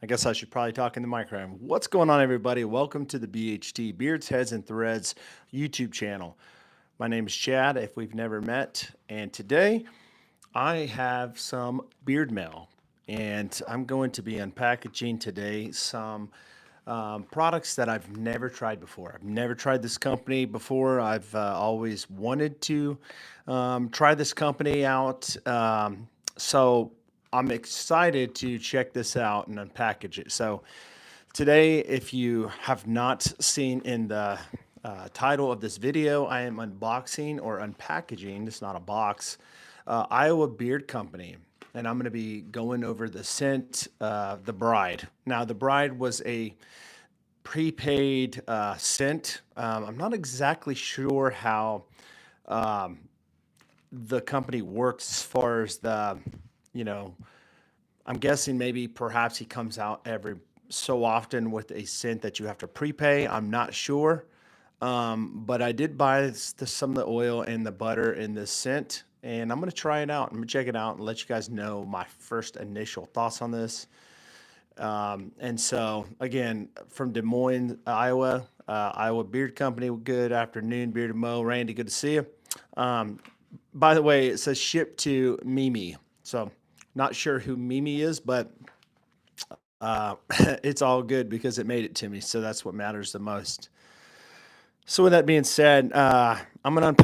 I guess I should probably talk in the microphone. What's going on, everybody? Welcome to the BHT Beards, Heads, and Threads YouTube channel. My name is Chad, if we've never met, and today I have some beard mail, and I'm going to be unpackaging today some products that I've never tried before. I've never tried this company before. I've always wanted to try this company out. So I'm excited to check this out and unpackage it. So today, if you have not seen in the title of this video, I am unboxing or unpackaging, it's not a box, Iowa Beard Company. And I'm going to be going over the scent, The Bride. Now, The Bride was a prepaid scent. I'm not exactly sure how the company works as far as you know, I'm guessing maybe perhaps he comes out every so often with a scent that you have to prepay. I'm not sure. But I did buy some of the oil and the butter in this scent, and I'm going to try it out. I'm going to check it out and let you guys know my first initial thoughts on this. And so, again, from Des Moines, Iowa, Iowa Beard Company, good afternoon, Bearded Mo. Randy, good to see you. Um, by the way, it says ship to Mimi. So, not sure who Mimi is, but it's all good because it made it to me. So, that's what matters the most. So, with that being said, I'm going to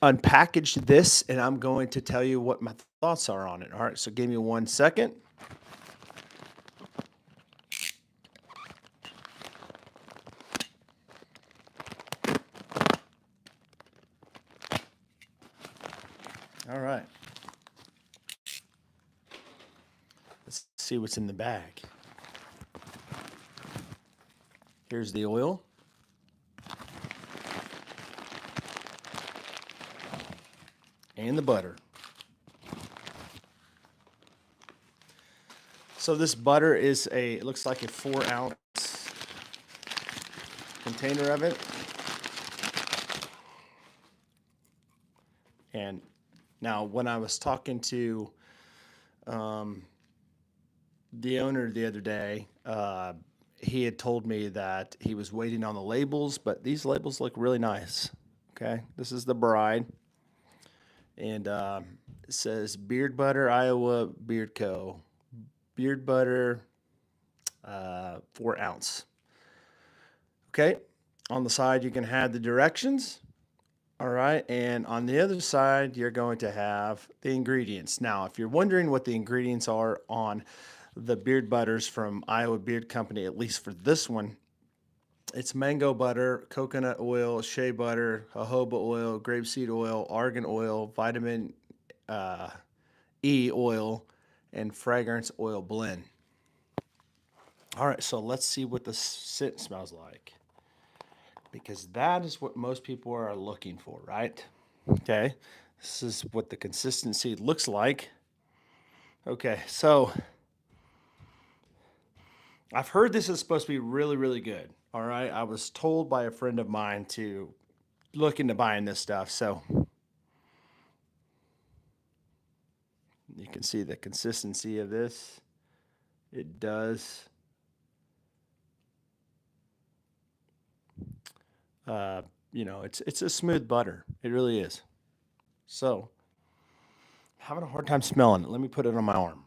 unpackage this, and I'm going to tell you what my thoughts are on it. All right, so give me 1 second. All right. Let's see what's in the bag. Here's the oil. And the butter. So this butter is it looks like a 4-ounce container of it. And now when I was talking to the owner the other day, he had told me that he was waiting on the labels, but these labels look really nice. Okay, this is the Bride, and it says Beard Butter Iowa Beard Co. Beard butter, 4 ounce. Okay, on the side you can have the directions. All right, and on the other side you're going to have the ingredients. Now, if you're wondering what the ingredients are on the beard butters from Iowa Beard Company, at least for this one, it's mango butter, coconut oil, shea butter, jojoba oil, grapeseed oil, argan oil, vitamin uh, E oil, and fragrance oil blend. All right, so let's see what the scent smells like, because that is what most people are looking for, right? Okay, this is what the consistency looks like. Okay, so I've heard this is supposed to be really, really good. All right, I was told by a friend of mine to look into buying this stuff. So you can see the consistency of this. It does. It's a smooth butter. It really is. So having a hard time smelling it. Let me put it on my arm.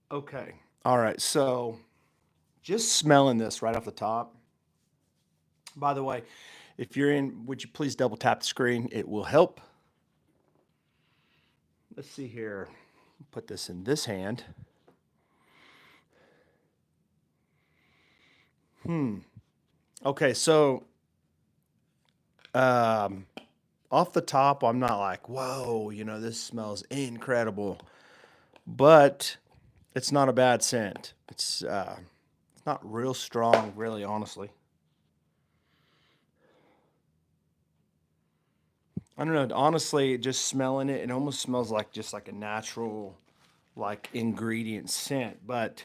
Okay. All right. So just smelling this right off the top. By the way, if you're in, would you please double tap the screen? It will help. Let's see here. Put this in this hand. Okay, so um, off the top, I'm not like, whoa, this smells incredible, but it's not a bad scent. It's not real strong, really, honestly. I don't know. Honestly, just smelling it, it almost smells like just like a natural, like ingredient scent. But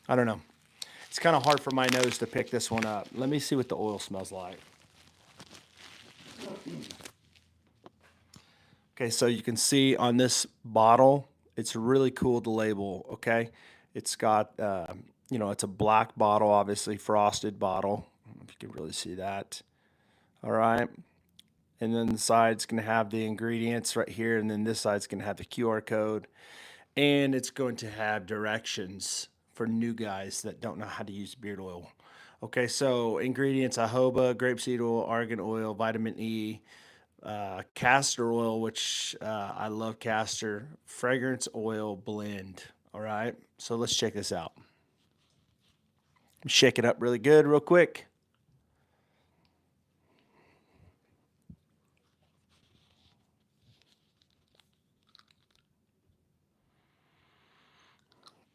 I don't know. It's kind of hard for my nose to pick this one up. Let me see what the oil smells like. Okay, so you can see on this bottle, it's really cool to label. Okay, it's got, it's a black bottle, obviously frosted bottle. I don't know if you can really see that. All right, and then the side's gonna have the ingredients right here, and then this side's gonna have the QR code, and it's going to have directions for new guys that don't know how to use beard oil. Okay, so ingredients: jojoba, grapeseed oil, argan oil, vitamin E, castor oil, which I love castor, fragrance oil blend. All right, so let's check this out. Shake it up really good, real quick.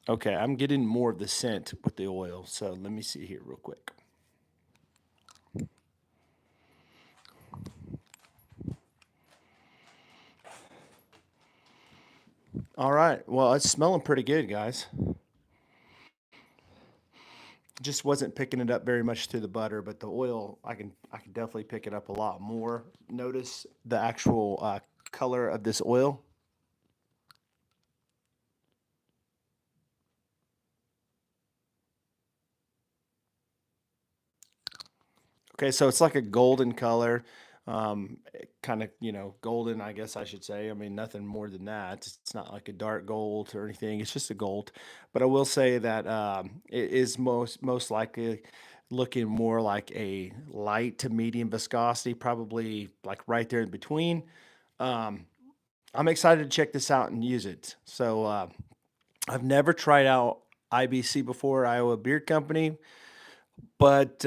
Okay, I'm getting more of the scent with the oil, so let me see here real quick. All right, well, it's smelling pretty good, guys. Just wasn't picking it up very much through the butter, but the oil, I can definitely pick it up a lot more. Notice the actual color of this oil. Okay, so it's like a golden color, kind of, golden, I guess I should say. I mean, nothing more than that. It's not like a dark gold or anything. It's just a gold. But I will say that it is most likely looking more like a light to medium viscosity, probably like right there in between. Um, I'm excited to check this out and use it. So I've never tried out IBC before, Iowa Beard Company. But,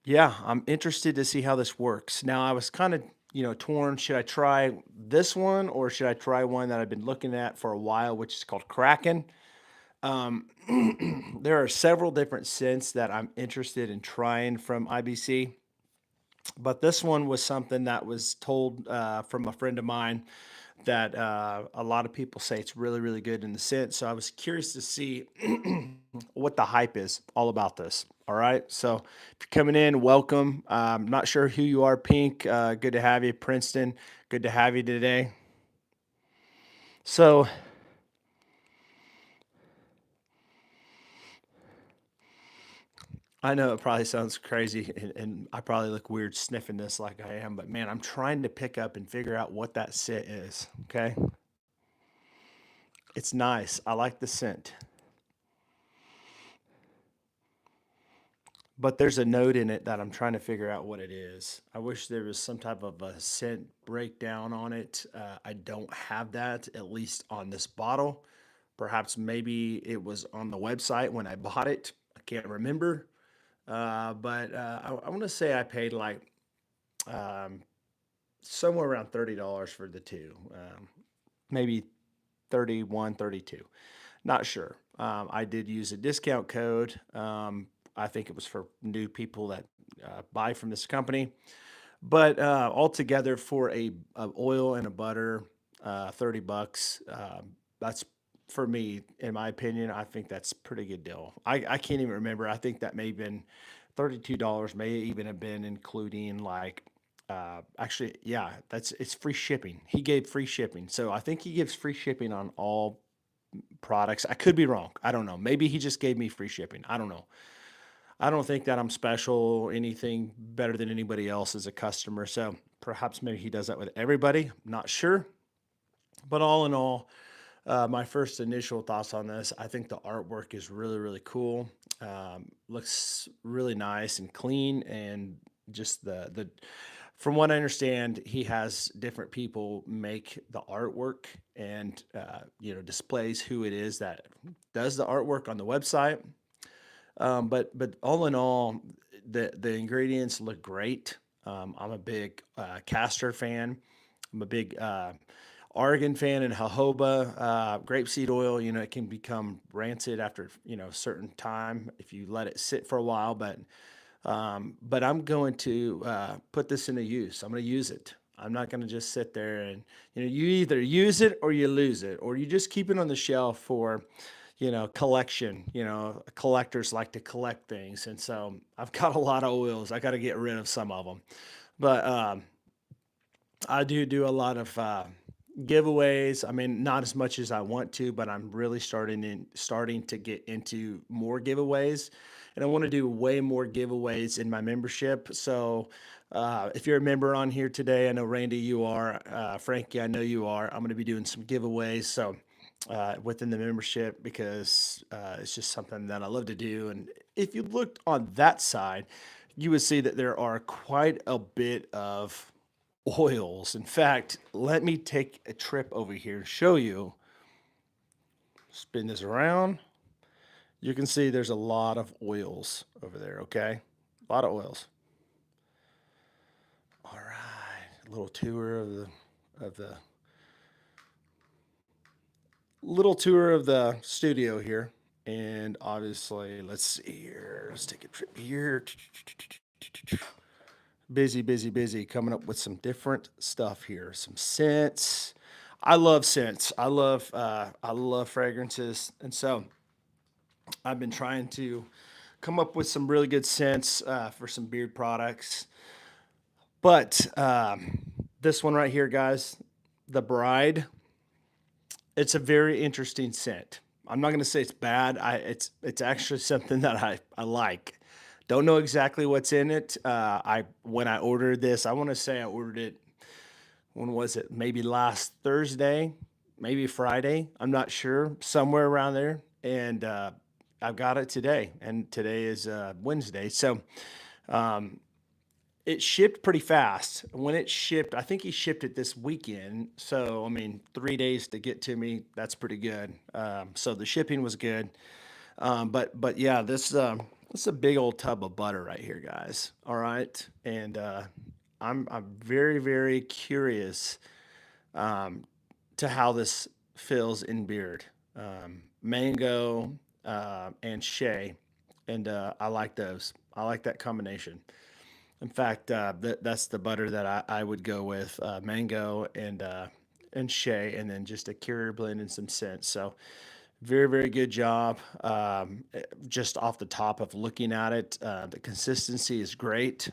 yeah, I'm interested to see how this works. Now, I was kind of, torn. Should I try this one or should I try one that I've been looking at for a while, which is called Kraken? Um, there are several different scents that I'm interested in trying from IBC, but this one was something that was told from a friend of mine that a lot of people say it's really, really good in the scent. So I was curious to see what the hype is all about this. All right. So if you're coming in, welcome. Not sure who you are, Pink. Good to have you, Princeton. Good to have you today. So I know it probably sounds crazy, and I probably look weird sniffing this like I am, but man, I'm trying to pick up and figure out what that scent is. Okay. It's nice. I like the scent. But there's a note in it that I'm trying to figure out what it is. I wish there was some type of a scent breakdown on it. I don't have that, at least on this bottle. Perhaps maybe it was on the website when I bought it. I can't remember. But I want to say I paid like um, somewhere around $30 for the two, maybe 31, 32. Not sure. I did use a discount code. I think it was for new people that buy from this company. But altogether, for a oil and a butter, $30. That's for me, in my opinion. I think that's a pretty good deal. I can't even remember. I think that may have been $32. May even have been including like. Actually, yeah, it's free shipping. He gave free shipping, so I think he gives free shipping on all products. I could be wrong. I don't know. Maybe he just gave me free shipping. I don't know. I don't think that I'm special, anything better than anybody else as a customer. So perhaps maybe he does that with everybody. I'm not sure. But all in all, my first initial thoughts on this, I think the artwork is really, really cool. Looks really nice and clean, and just from what I understand, he has different people make the artwork and displays who it is that does the artwork on the website. But all in all, the ingredients look great. I'm a big castor fan. I'm a big argan fan and jojoba. Grapeseed oil, it can become rancid after a certain time if you let it sit for a while. But I'm going to put this into use. I'm going to use it. I'm not going to just sit there and you either use it or you lose it, or you just keep it on the shelf for collection. Collectors like to collect things, and so I've got a lot of oils. I got to get rid of some of them, but I do a lot of giveaways. I mean, not as much as I want to, but I'm really starting to get into more giveaways, and I want to do way more giveaways in my membership. So, if you're a member on here today, I know Randy, you are. Frankie, I know you are. I'm going to be doing some giveaways. So. Within the membership, because it's just something that I love to do. And if you looked on that side, you would see that there are quite a bit of oils. In fact, let me take a trip over here and show you. Spin this around. You can see there's a lot of oils over there, okay? A lot of oils. All right. A little tour of the little tour of the studio here. And obviously, let's see here. Let's take a trip here. Busy, busy, busy, coming up with some different stuff here. Some scents. I love scents. I love fragrances, and so I've been trying to come up with some really good scents for some beard products. But this one right here, guys, the Bride. It's a very interesting scent. I'm not going to say it's bad. It's actually something that I like. Don't know exactly what's in it. I When I ordered this, I want to say I ordered it. When was it? Maybe last Thursday, maybe Friday. I'm not sure. Somewhere around there, and I've got it today. And today is Wednesday, so um, it shipped pretty fast. When it shipped, I think he shipped it this weekend. So, I mean, 3 days to get to me, that's pretty good. So the shipping was good. But yeah, this is a big old tub of butter right here, guys. All right. And I'm very, very curious to how this feels in beard. Mango and shea. And I like those. I like that combination. In fact, that's the butter that I would go with, mango and shea, and then just a carrier blend and some scent. So very, very good job. Just off the top of looking at it, the consistency is great.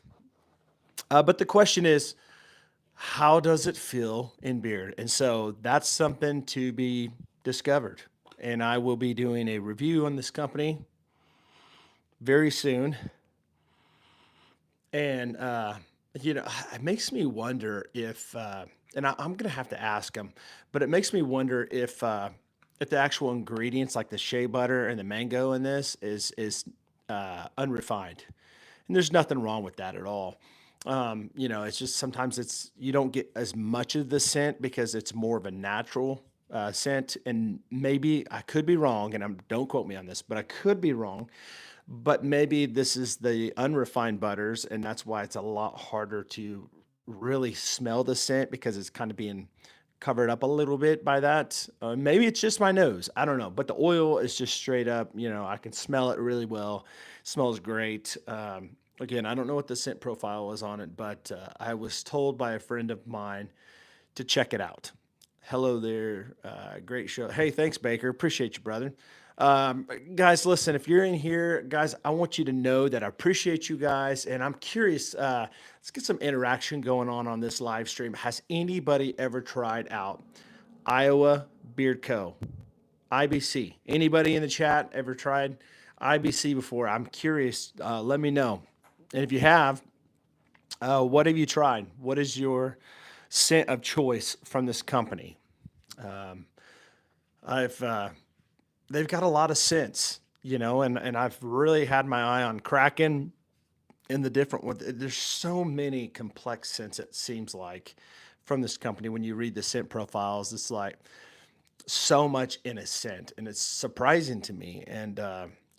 But the question is, how does it feel in beard? And so that's something to be discovered. And I will be doing a review on this company very soon. And it makes me wonder and I'm gonna have to ask them, but it makes me wonder if the actual ingredients like the shea butter and the mango in this is unrefined, and there's nothing wrong with that at all. It's just sometimes it's you don't get as much of the scent because it's more of a natural scent, and maybe I could be wrong, and don't quote me on this, but I could be wrong. But maybe this is the unrefined butters, and that's why it's a lot harder to really smell the scent because it's kind of being covered up a little bit by that. Maybe it's just my nose. I don't know. But the oil is just straight up, I can smell it really well. Smells great. Again, I don't know what the scent profile was on it, but I was told by a friend of mine to check it out. Hello there. Great show. Hey, thanks, Baker. Appreciate you, brother. Guys, listen, if you're in here, guys, I want you to know that I appreciate you guys. And I'm curious, let's get some interaction going on this live stream. Has anybody ever tried out Iowa Beard Co? IBC? Anybody in the chat ever tried IBC before? I'm curious. Let me know. And if you have, what have you tried? What is your scent of choice from this company? I've They've got a lot of scents, and I've really had my eye on Kraken and the different one. There's so many complex scents, it seems like, from this company. When you read the scent profiles, it's like so much in a scent, and it's surprising to me. And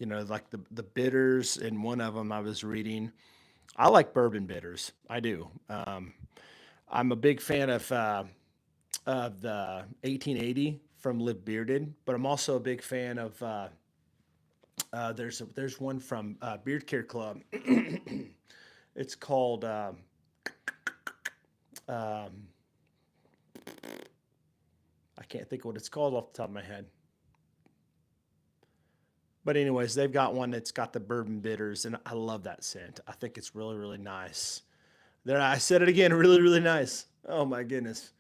like the bitters in one of them I was reading. I like bourbon bitters. I do. I'm a big fan of the 1880 from Live Bearded, but I'm also a big fan of there's one from Beard Care Club. It's called um, I can't think of what it's called off the top of my head. But anyways, they've got one that's got the bourbon bitters, and I love that scent. I think it's really, really nice. There, I said it again, really, really nice. Oh my goodness.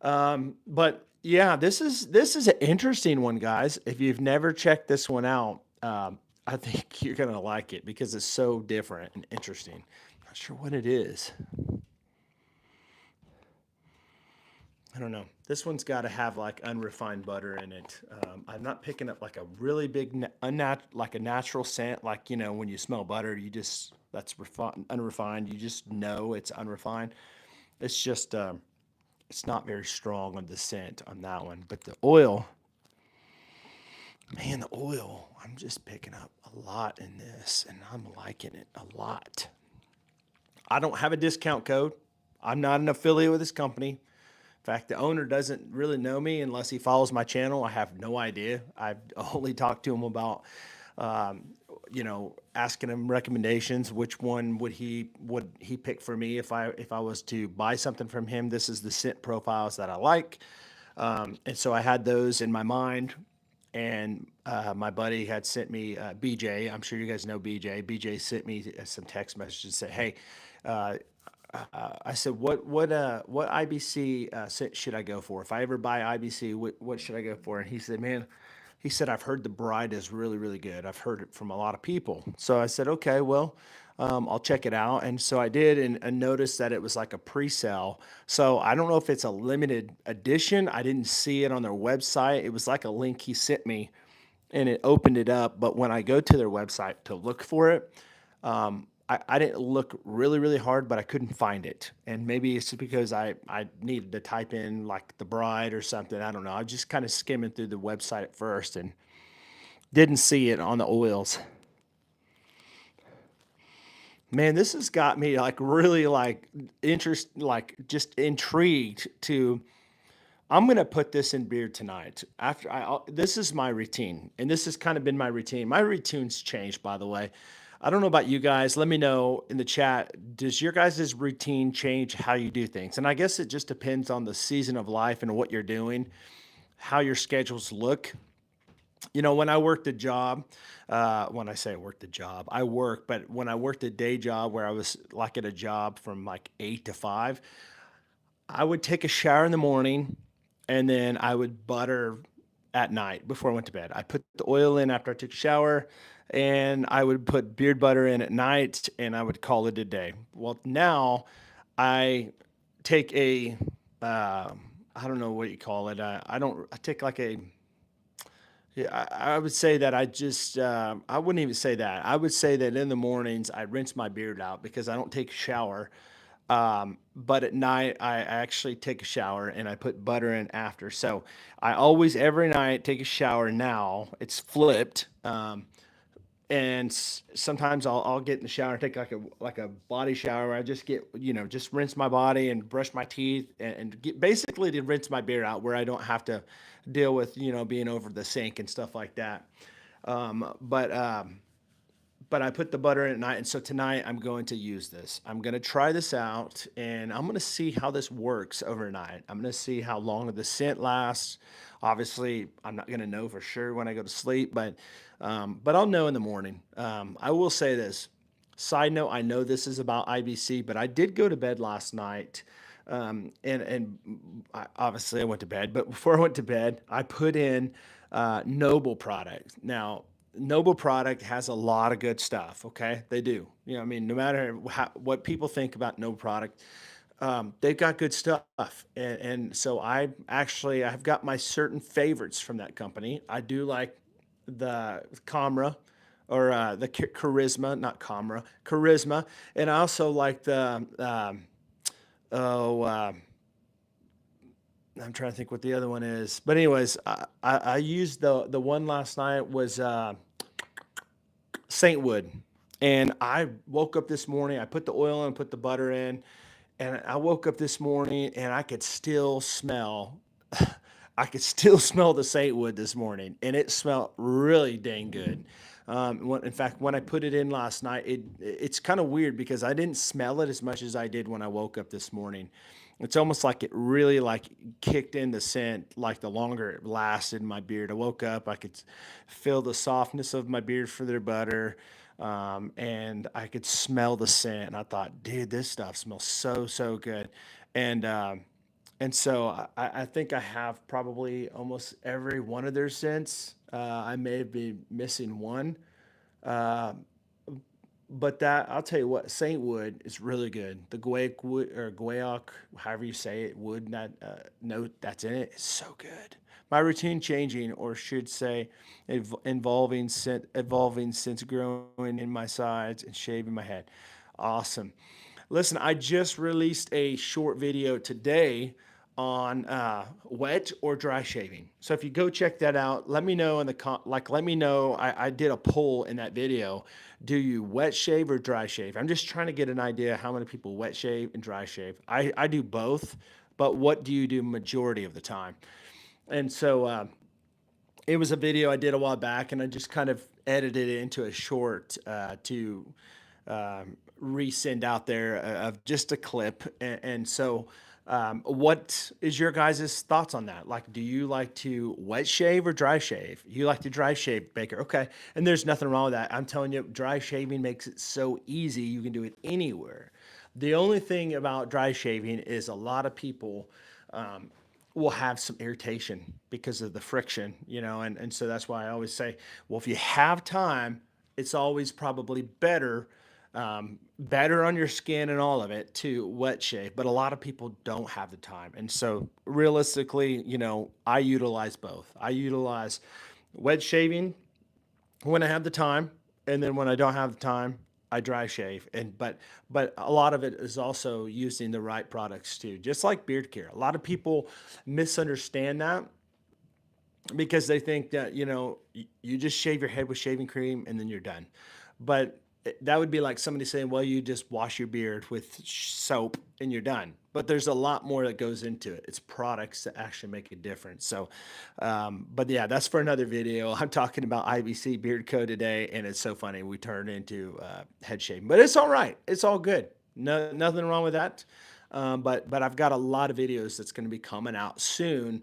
But yeah, this is an interesting one, guys. If you've never checked this one out, I think you're gonna like it because it's so different and interesting. Not sure what it is. I don't know. This one's got to have like unrefined butter in it. I'm not picking up like a really big, like a natural scent. Like, when you smell butter, you just, that's unrefined. You just know it's unrefined. It's just, it's not very strong on the scent on that one. But the oil, man, the oil, I'm just picking up a lot in this and I'm liking it a lot. I don't have a discount code. I'm not an affiliate with this company. In fact, the owner doesn't really know me unless he follows my channel. I have no idea. I've only talked to him about, um, asking him recommendations. Which one would he pick for me if I was to buy something from him? This is the scent profiles that I like, and so I had those in my mind. And my buddy had sent me BJ. I'm sure you guys know BJ. BJ sent me some text messages and said, "Hey." Uh, I said, what IBC should I go for? If I ever buy IBC, what should I go for? And he said, man, he said, I've heard the bride is really, really good. I've heard it from a lot of people. So I said, okay, well, I'll check it out. And so I did and noticed that it was like a pre-sale. So I don't know if it's a limited edition. I didn't see it on their website. It was like a link he sent me and it opened it up. But when I go to their website to look for it, I didn't look really, really hard, but I couldn't find it. And maybe it's because I needed to type in like the bride or something. I don't know. I was just kind of skimming through the website at first and didn't see it on the oils. Man, this has got me like really like like just intrigued to. I'm gonna put this in beer tonight. This is my routine, and this has kind of been my routine. My routine's changed, by the way. I don't know about you guys. Let me know in the chat. Does your guys' routine change how you do things? And I guess it just depends on the season of life and what you're doing, how your schedules look. When I worked a job, when I say I worked a job, I work, but when I worked a day job where I was like at a job from like 8 to 5, I would take a shower in the morning and then I would butter at night before I went to bed. I put the oil in after I took a shower and I would put beard butter in at night and I would call it a day. Well, now I take uh, I don't know what you call it. I don't, I take like a, yeah, I would say that I wouldn't even say that. I would say that in the mornings I rinse my beard out because I don't take a shower. But at night, I actually take a shower and I put butter in after. So I always, every night, take a shower now. It's flipped. And sometimes I'll get in the shower and take like a body shower. I just get, just rinse my body and brush my teeth and get basically to rinse my beard out where I don't have to deal with, being over the sink and stuff like that. But I put the butter in at night. And so tonight I'm going to use this. I'm going to try this out and I'm going to see how this works overnight. I'm going to see how long the scent lasts. Obviously, I'm not going to know for sure when I go to sleep, but I'll know in the morning. I will say this. Side note, I know this is about IBC, but I did go to bed last night. Obviously I went to bed, but before I went to bed, I put in Noble product. Now, Noble product has a lot of good stuff. Okay, they do. I mean, no matter what people think about Noble product, they've got good stuff. And so I've got my certain favorites from that company. I do like the Comra or the Charisma, not Comra, Charisma, and I also like the oh. I'm trying to think what the other one is, but anyways, I used the one last night was Saint Wood. And I woke up this morning, I put the oil in, put the butter in, and I woke up this morning and I could still smell the Saint Wood this morning, and it smelled really dang good. In fact, when I put it in last night, it's kind of weird because I didn't smell it as much as I did when I woke up this morning. It's almost like it really like kicked in the scent, like the longer it lasted in my beard. I woke up, I could feel the softness of my beard for their butter, and I could smell the scent. And I thought, dude, this stuff smells so good. And so I think I have probably almost every one of their scents. I may be missing one, uh, but that I'll tell you what, Saint Wood is really good. The guaiac wood or guaiac, however you say it, wood that note that's in it is so good. My routine changing, or should say, evolving since growing in my sides and shaving my head. Awesome. Listen, I just released a short video today on wet or dry shaving. So if you go check that out, let me know in the let me know. I did a poll in that video. Do you wet shave or dry shave? I'm just trying to get an idea how many people wet shave and dry shave. I do both, but what do you do majority of the time? And so it was a video I did a while back, and I just kind of edited it into a short to resend out there of just a clip. And so, what is your guys' thoughts on that? Like, do you like to wet shave or dry shave? You like to dry shave, Baker. Okay. And there's nothing wrong with that. I'm telling you, dry shaving makes it so easy. You can do it anywhere. The only thing about dry shaving is a lot of people um, will have some irritation because of the friction, and so that's why I always say, well, if you have time, it's always probably better on your skin and all of it to wet shave. But a lot of people don't have the time. And so realistically, I utilize both. I utilize wet shaving when I have the time, and then when I don't have the time, I dry shave. But a lot of it is also using the right products too. Just like beard care. A lot of people misunderstand that because they think that you just shave your head with shaving cream and then you're done. But that would be like somebody saying, well, you just wash your beard with soap and you're done. But there's a lot more that goes into it. It's products that actually make a difference. So but yeah, that's for another video. I'm talking about IBC Beard Co today, and it's so funny we turned into head shaving, but it's all right. It's all good. No, nothing wrong with that. But I've got a lot of videos that's going to be coming out soon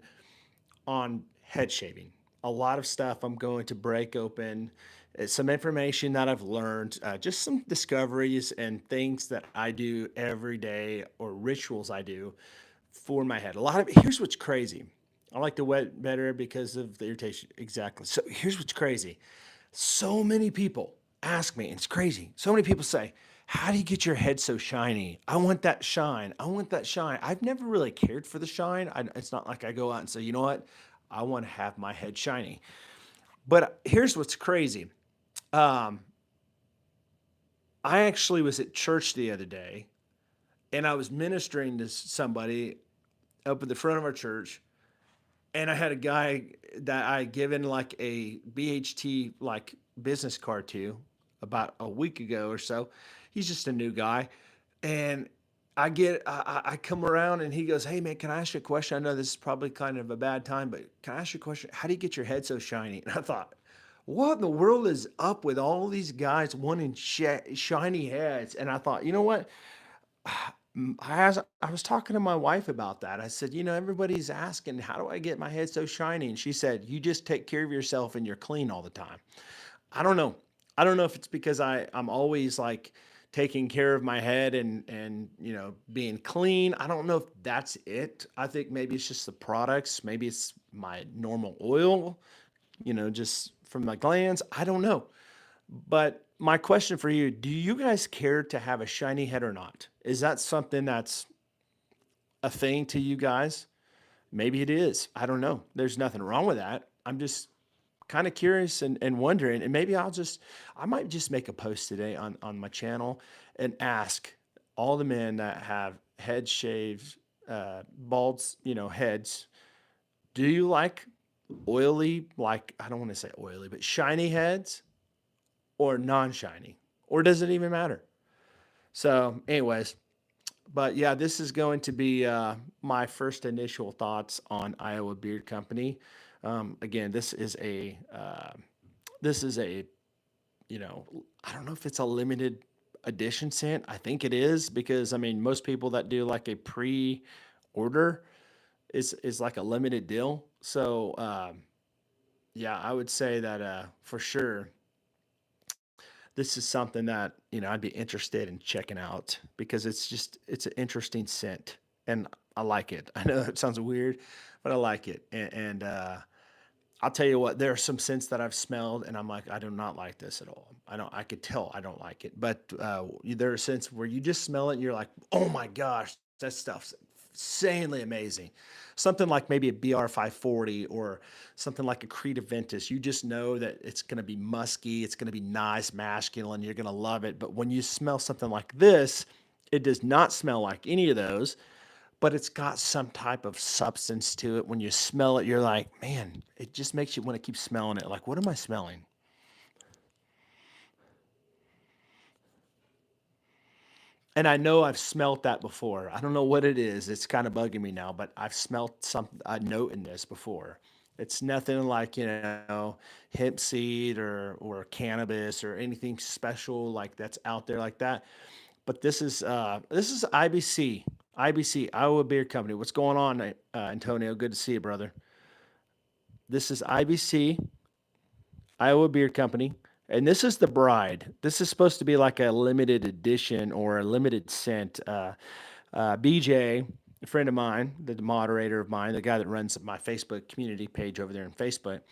on head shaving. A lot of stuff I'm going to break open. Some information that I've learned, just some discoveries and things that I do every day or rituals I do for my head. A lot of here's what's crazy. I like to wet better because of the irritation. Exactly. So here's what's crazy. So many people ask me, and it's crazy. So many people say, how do you get your head so shiny? I want that shine. I want that shine. I've never really cared for the shine. It's not like I go out and say, you know what? I want to have my head shiny. But here's what's crazy. Um, I actually was at church the other day, and I was ministering to somebody up at the front of our church, and I had a guy that I had given like a BHT like business card to about a week ago or so. He's just a new guy, and I come around and he goes, "Hey man, can I ask you a question? I know this is probably kind of a bad time, but can I ask you a question? How do you get your head so shiny?" And I thought, what in the world is up with all these guys wanting shiny heads? And I thought, you know what? I was talking to my wife about that. I said, everybody's asking, how do I get my head so shiny? And she said, you just take care of yourself and you're clean all the time. I don't know. I don't know if it's because I'm always like taking care of my head and being clean. I don't know if that's it. I think maybe it's just the products. Maybe it's my normal oil, just from my glands. I don't know. But my question for you, do you guys care to have a shiny head or not? Is that something that's a thing to you guys? Maybe it is. I don't know. There's nothing wrong with that. I'm just kind of curious and wondering, and maybe I might just make a post today on my channel and ask all the men that have head shaves, bald, heads, do you like oily, like, I don't want to say oily, but shiny heads or non-shiny? Or does it even matter? So, anyways, but yeah, this is going to be my first initial thoughts on Iowa Beard Company. Again, this is a I don't know if it's a limited edition scent. I think it is because I mean most people that do like a pre-order is like a limited deal. So yeah, I would say that for sure this is something that I'd be interested in checking out because it's an interesting scent and I like it. I know it sounds weird, but I like it. And I'll tell you what, there are some scents that I've smelled and I'm like, I do not like this at all. I could tell I don't like it. But there are scents where you just smell it and you're like, oh my gosh, that stuff's insanely amazing. Something like maybe a BR540 or something like a Creed Aventus. You just know that it's going to be musky, it's going to be nice, masculine, you're going to love it. But when you smell something like this, it does not smell like any of those, but it's got some type of substance to it. When you smell it, you're like, man, it just makes you want to keep smelling it. Like, what am I smelling? And I know I've smelt that before. I don't know what it is. It's kind of bugging me now, but I've smelt some a note in this before. It's nothing like, hemp seed or cannabis or anything special like that's out there like that. But this is IBC, IBC, Iowa Beer Company. What's going on, Antonio? Good to see you, brother. This is IBC, Iowa Beer Company. And this is the bride. This is supposed to be like a limited edition or a limited scent. BJ, a friend of mine, the moderator of mine, the guy that runs my Facebook community page over there in Facebook,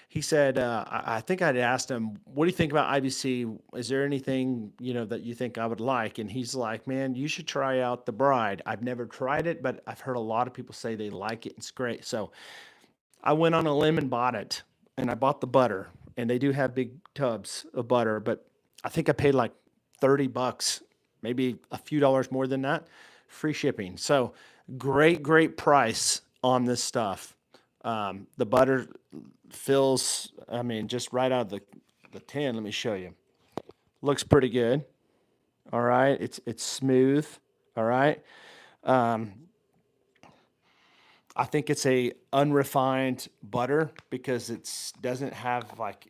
he said, I think I'd asked him, what do you think about IBC? Is there anything, that you think I would like? And he's like, man, you should try out the bride. I've never tried it, but I've heard a lot of people say they like it. It's great. So I went on a limb and bought it, and I bought the butter, and they do have big tubs of butter, but I think I paid like $30, maybe a few dollars more than that, free shipping. So great, great price on this stuff. The butter fills, I mean, just right out of the tin. Let me show you. Looks pretty good. All right, it's smooth. All right. Um, I think it's a unrefined butter because it's doesn't have like,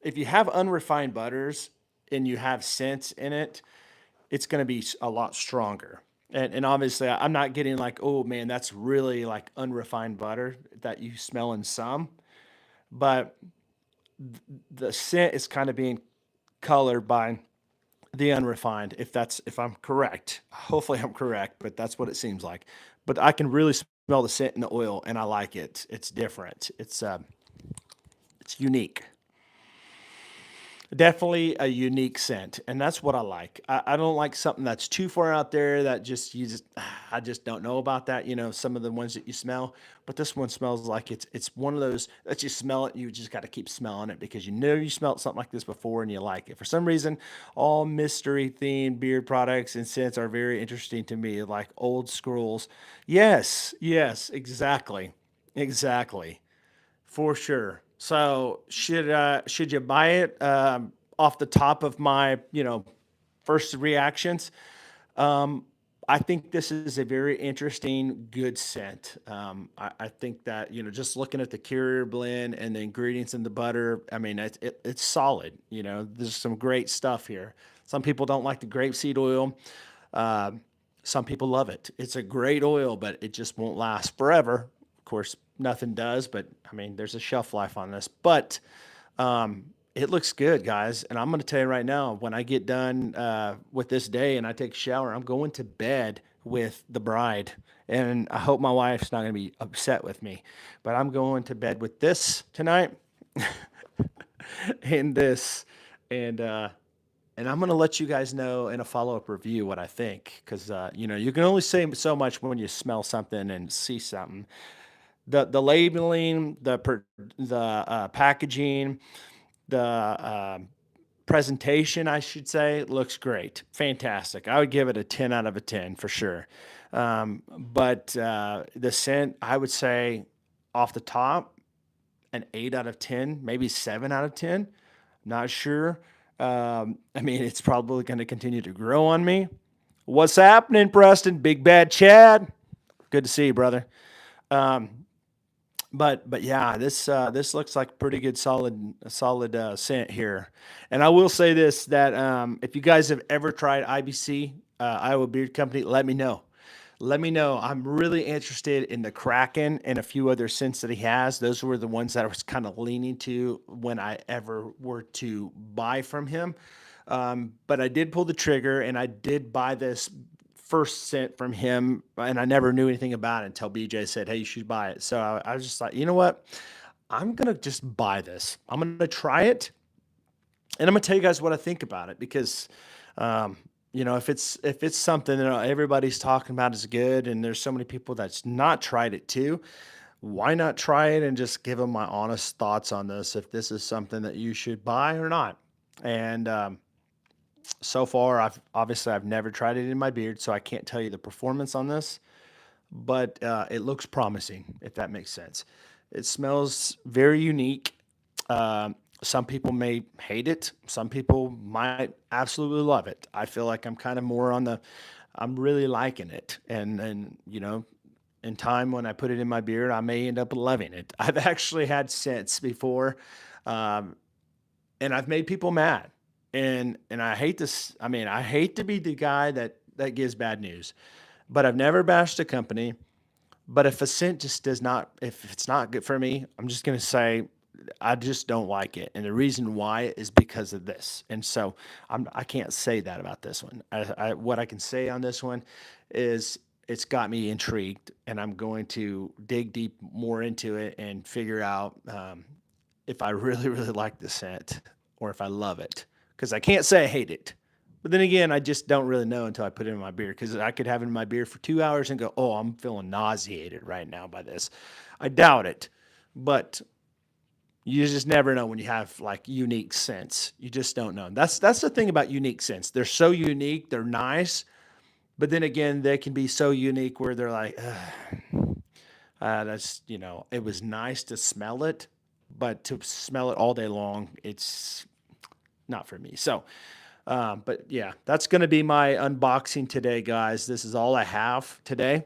if you have unrefined butters and you have scents in it, it's going to be a lot stronger. And obviously I'm not getting like, oh man, that's really like unrefined butter that you smell in some, but the scent is kind of being colored by the unrefined, if I'm correct. Hopefully I'm correct, but that's what it seems like. But I can really smell the scent in the oil, and I like it. It's different. It's unique. Definitely a unique scent, and that's what I like. I don't like something that's too far out there that just you just I just don't know about that. Some of the ones that you smell, but this one smells like it's one of those that you smell it, you just got to keep smelling it because you know you smelled something like this before and you like it. For some reason, all mystery themed beard products and scents are very interesting to me, like old scrolls. Yes, yes, exactly, exactly. For sure. So should you buy it? Off the top of my first reactions, um, I think this is a very interesting, good scent. I think that just looking at the carrier blend and the ingredients in the butter, I mean it's solid. There's some great stuff here. Some people don't like the grapeseed oil. Um, some people love it. It's a great oil, but it just won't last forever. Of course, nothing does, but I mean, there's a shelf life on this. But it looks good, guys. And I'm going to tell you right now, when I get done with this day and I take a shower, I'm going to bed with the bride. And I hope my wife's not going to be upset with me, but I'm going to bed with this tonight and this. And and I'm gonna let you guys know in a follow-up review what I think, because you can only say so much when you smell something and see something. The labeling, the packaging, the presentation, I should say, looks great, fantastic. I would give it a 10 out of a 10 for sure. But the scent, I would say, off the top, an 8 out of 10, maybe 7 out of 10. Not sure. I mean, it's probably going to continue to grow on me. What's happening, Preston? Big Bad Chad. Good to see you, brother. But yeah, this looks like pretty good solid scent here. And I will say this that if you guys have ever tried IBC, Iowa Beard Company, let me know. Let me know. I'm really interested in the Kraken and a few other scents that he has. Those were the ones that I was kind of leaning to when I ever were to buy from him. But I did pull the trigger and I did buy this first scent from him, and I never knew anything about it until BJ said, "Hey, you should buy it." So I was just like, you know what? I'm gonna just buy this. I'm gonna try it, and I'm gonna tell you guys what I think about it because, um, if it's something that everybody's talking about is good, and there's so many people that's not tried it too, why not try it and just give them my honest thoughts on this? If this is something that you should buy or not, and so far, I've never tried it in my beard, so I can't tell you the performance on this, but it looks promising, if that makes sense. It smells very unique. Some people may hate it. Some people might absolutely love it. I feel like I'm kind of more on the, I'm really liking it, and in time when I put it in my beard, I may end up loving it. I've actually had scents before, um, and I've made people mad. And I hate this. I mean, I hate to be the guy that gives bad news, but I've never bashed a company. But if a scent just does not, if it's not good for me, I'm just gonna say I just don't like it, and the reason why is because of this. And so I can't say that about this one. What I can say on this one is it's got me intrigued, and I'm going to dig deep more into it and figure out if I really really like the scent or if I love it. Because I can't say I hate it. But then again, I just don't really know until I put it in my beer because I could have it in my beer for 2 hours and go, oh, I'm feeling nauseated right now by this. I doubt it. But you just never know when you have like unique scents. You just don't know. That's the thing about unique scents. They're so unique, they're nice, but then again, they can be so unique where they're like, that's it was nice to smell it, but to smell it all day long, it's not for me. So but yeah, that's going to be my unboxing today, guys. This is all I have today.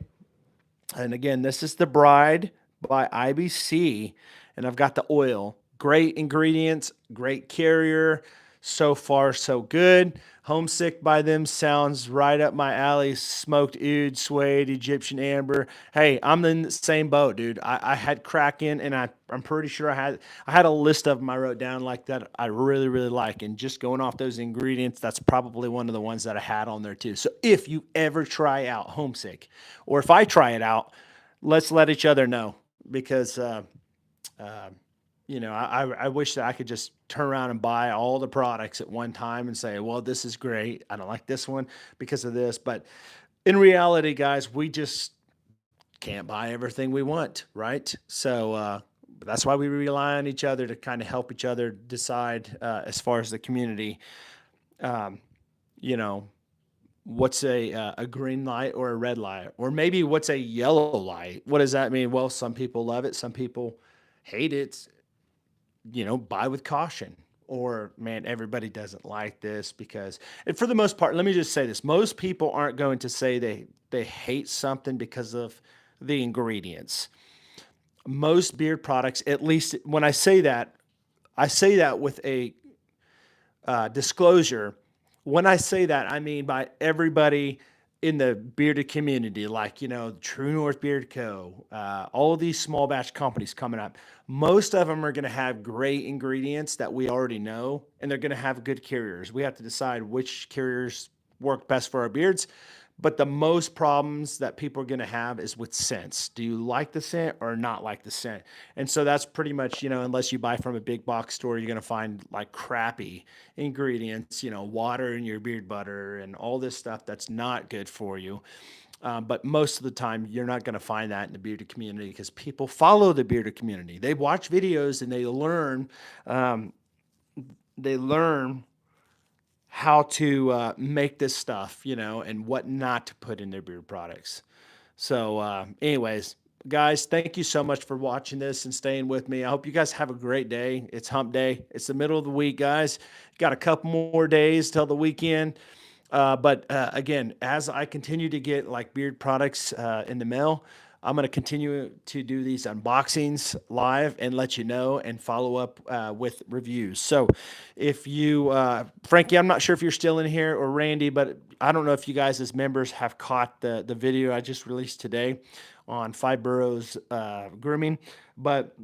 And again, this is the Bride by IBC, and I've got the oil. Great ingredients, great carrier. So far, so good. Homesick by them sounds right up my alley. Smoked oud, suede, Egyptian amber. Hey, I'm in the same boat, dude. I had Kraken, and I'm pretty sure I had a list of them I wrote down like that I really really like, and just going off those ingredients, that's probably one of the ones that I had on there too. So if you ever try out Homesick, or if I try it out, let's let each other know because uh, I wish that I could just turn around and buy all the products at one time and say, well, this is great. I don't like this one because of this. But in reality, guys, we just can't buy everything we want, right? So that's why we rely on each other to kind of help each other decide as far as the community, um, you know, what's a green light or a red light, or maybe what's a yellow light. What does that mean? Well, some people love it, some people hate it. Buy with caution. Or man, everybody doesn't like this because, and for the most part, let me just say this: most people aren't going to say they hate something because of the ingredients. Most beard products, at least when I say that with a disclosure. When I say that, I mean by everybody in the bearded community, like, True North Beard Co., all of these small batch companies coming up. Most of them are going to have great ingredients that we already know, and they're going to have good carriers. We have to decide which carriers work best for our beards. But the most problems that people are going to have is with scents. Do you like the scent or not like the scent? And so that's pretty much, unless you buy from a big box store, you're going to find like crappy ingredients, water in your beard butter and all this stuff that's not good for you. But most of the time, you're not going to find that in the bearded community because people follow the bearded community. They watch videos and um, they learn how to make this stuff, and what not to put in their beard products. So, anyways, guys, thank you so much for watching this and staying with me. I hope you guys have a great day. It's hump day. It's the middle of the week, guys. Got a couple more days till the weekend. But again, as I continue to get like beard products in the mail, I'm going to continue to do these unboxings live and let you know and follow up with reviews. So if you, Frankie, I'm not sure if you're still in here or Randy, but I don't know if you guys as members have caught the video I just released today on Five Boroughs Grooming. But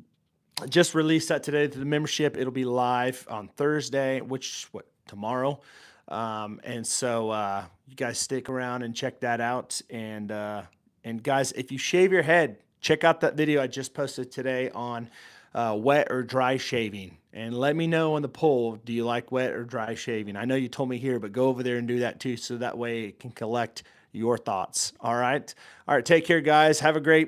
just released that today to the membership. It'll be live on Thursday, which tomorrow. And so you guys stick around and check that out. And guys, if you shave your head, check out that video I just posted today on wet or dry shaving. And let me know on the poll, do you like wet or dry shaving? I know you told me here, but go over there and do that too, so that way it can collect your thoughts. All right. All right. Take care, guys. Have a great week.